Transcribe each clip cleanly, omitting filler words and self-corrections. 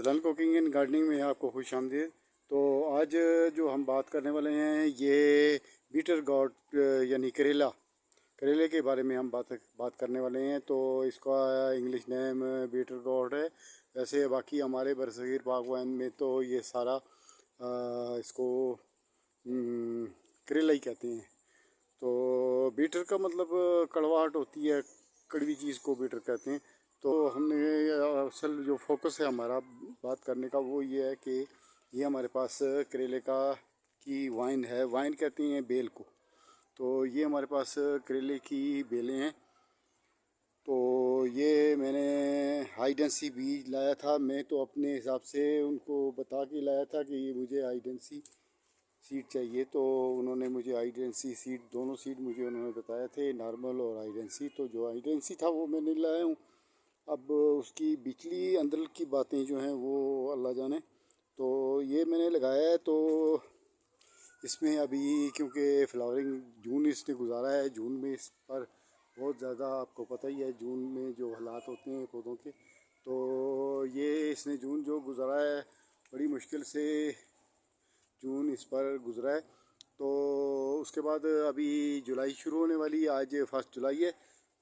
Afzal cooking and gardening में आपको खुश आमदीद। तो आज जो हम बात करने वाले हैं ये बीटर गॉड यानी करेला, करेले के बारे में हम बात करने वाले हैं। तो इसका इंग्लिश नेम बीटर गॉड है। वैसे बाकी हमारे बरसगीर बागवान में तो ये सारा इसको करेला ही कहते हैं। तो बीटर का मतलब कड़वाहट होती है, कड़वी चीज़ को बीटर कहते हैं। तो हमने असल जो फोकस है हमारा बात करने का वो ये है कि ये हमारे पास करेले का की वाइन है, वाइन कहते हैं बेल को। तो ये हमारे पास करेले की बेलें हैं। तो ये मैंने हाई डेंसी बीज लाया था। मैं तो अपने हिसाब से उनको बता के लाया था कि ये मुझे हाई डेंसी सीड चाहिए। तो उन्होंने मुझे हाई डेंसी सीड, दोनों सीड मुझे उन्होंने बताए थे, नॉर्मल और हाई डेंसी। तो जो हाई डेंसी था वो मैंने लाया हूँ। अब उसकी बिचली अंदर की बातें जो हैं वो अल्लाह जाने। तो ये मैंने लगाया है। तो इसमें अभी क्योंकि फ्लावरिंग जून इसने गुजारा है, जून में इस पर बहुत ज़्यादा आपको पता ही है जून में जो हालात होते हैं पौधों के। तो ये इसने जून जो गुजारा है बड़ी मुश्किल से जून इस पर गुजरा है। तो उसके बाद अभी जुलाई शुरू होने वाली है, आज 1 जुलाई है।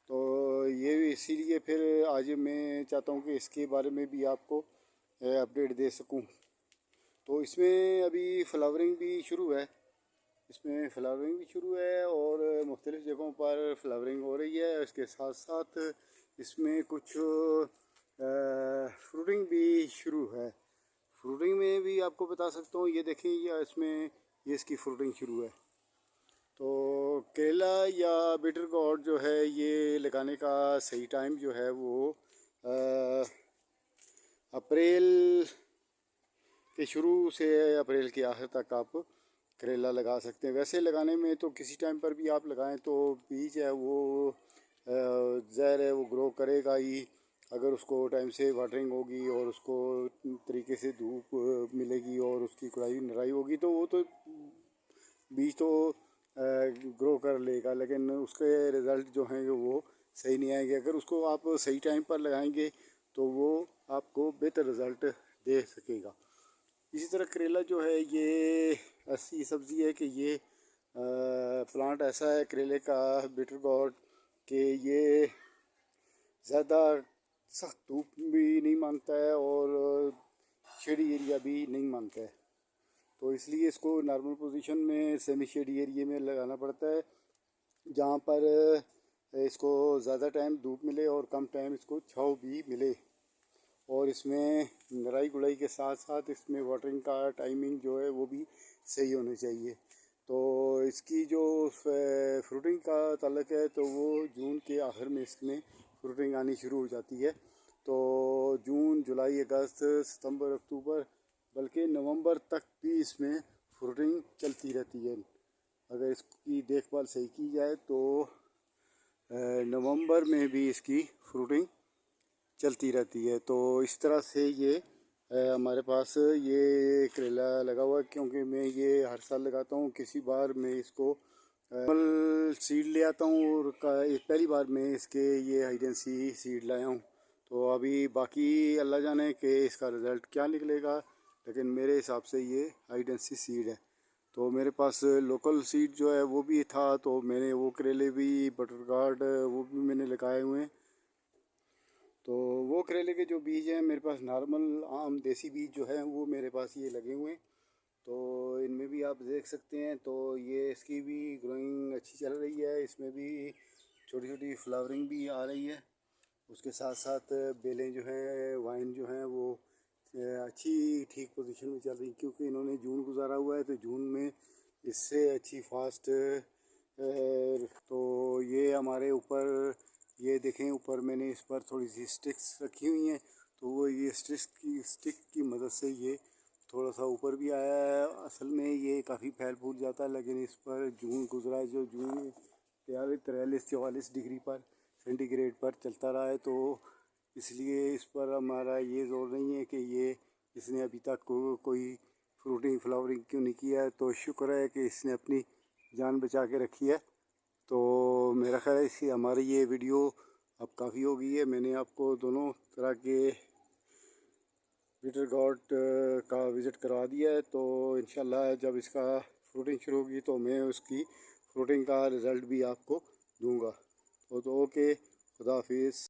तो ये इसीलिए फिर आज मैं चाहता हूँ कि इसके बारे में भी आपको अपडेट दे सकूँ। तो इसमें अभी फ्लावरिंग भी शुरू है, इसमें फ्लावरिंग भी शुरू है और मुख्तलिफ़ जगहों पर फ्लावरिंग हो रही है। इसके साथ साथ इसमें कुछ फ्रूटिंग भी शुरू है। फ्रूटिंग में भी आपको बता सकता हूँ, ये देखें या इसमें ये इसकी फ्रूटिंग शुरू है। तो केला या बिटर गॉड जो है ये लगाने का सही टाइम जो है वो अप्रैल के शुरू से अप्रैल के आखिर तक आप करेला लगा सकते हैं। वैसे लगाने में तो किसी टाइम पर भी आप लगाएं तो बीज है वो ज़ाहिर है वो ग्रो करेगा ही, अगर उसको टाइम से वाटरिंग होगी और उसको तरीके से धूप मिलेगी और उसकी गुड़ाई निराई होगी तो वो तो बीज तो ग्रो कर लेगा। लेकिन उसके रिज़ल्ट जो हैं वो सही नहीं आएंगे। अगर उसको आप सही टाइम पर लगाएंगे तो वो आपको बेहतर रिज़ल्ट दे सकेगा। इसी तरह करेला जो है ये ऐसी सब्ज़ी है कि ये प्लांट ऐसा है करेले का बिटर गॉड कि ये ज़्यादा सख्त धूप भी नहीं मांगता है और शेडी एरिया भी नहीं मांगता है। तो इसलिए इसको नॉर्मल पोजीशन में सेमी शेडी एरिया में लगाना पड़ता है, जहाँ पर इसको ज़्यादा टाइम धूप मिले और कम टाइम इसको छाँव भी मिले। और इसमें निराई गुड़ाई के साथ साथ इसमें वाटरिंग का टाइमिंग जो है वो भी सही होना चाहिए। तो इसकी जो फ्रूटिंग का ताल्लुक है तो वो जून के आखिर में इसमें फ्रूटिंग आनी शुरू हो जाती है। तो जून, जुलाई, अगस्त, सितंबर, अक्टूबर बल्कि नवंबर तक भी इसमें फ्रूटिंग चलती रहती है। अगर इसकी देखभाल सही की जाए तो नवंबर में भी इसकी फ्रूटिंग चलती रहती है। तो इस तरह से ये हमारे पास ये करेला लगा हुआ है। क्योंकि मैं ये हर साल लगाता हूँ, किसी बार मैं इसको नॉर्मल सीड ले आता हूँ और पहली बार मैं इसके ये हाइडेंसी सीड लाया हूँ। तो अभी बाकी अल्लाह जाने कि इसका रिज़ल्ट क्या निकलेगा, लेकिन मेरे हिसाब से ये हाइडेंसी सीड है। तो मेरे पास लोकल सीड जो है वो भी था, तो मैंने वो करेले भी बटर गार्ड वो भी मैंने लगाए हुए हैं। तो वो करेले के जो बीज हैं मेरे पास नॉर्मल आम देसी बीज जो है वो मेरे पास ये लगे हुए हैं। तो इनमें भी आप देख सकते हैं। तो ये इसकी भी ग्रोइंग अच्छी चल रही है, इसमें भी छोटी छोटी फ्लावरिंग भी आ रही है। उसके साथ साथ बेलें जो हैं वाइन जो हैं वो अच्छी ठीक पोजीशन में चल रही, क्योंकि इन्होंने जून गुजारा हुआ है। तो जून में इससे अच्छी फास्ट तो ये हमारे ऊपर ये देखें, ऊपर मैंने इस पर थोड़ी सी स्टिक्स रखी हुई हैं। तो वो ये स्टिक की मदद से ये थोड़ा सा ऊपर भी आया है। असल में ये काफ़ी फैल फूल जाता है, लेकिन इस पर जून गुजरा है जो जून 43-44 डिग्री पर सेंटीग्रेड पर चलता रहा है। तो इसलिए इस पर हमारा ये जोर नहीं है कि ये इसने अभी तक कोई फ्रूटिंग फ्लावरिंग क्यों नहीं किया है। तो शुक्र है कि इसने अपनी जान बचा के रखी है। तो मेरा ख्याल है इससे हमारी ये वीडियो अब काफ़ी हो गई है। मैंने आपको दोनों तरह के पीटर गॉट का विज़िट करवा दिया है। तो इंशाल्लाह जब इसका फ्रूटिंग शुरू होगी तो मैं उसकी फ्रूटिंग का रिज़ल्ट भी आपको दूंगा। तो ओके, खुदा हाफिज़।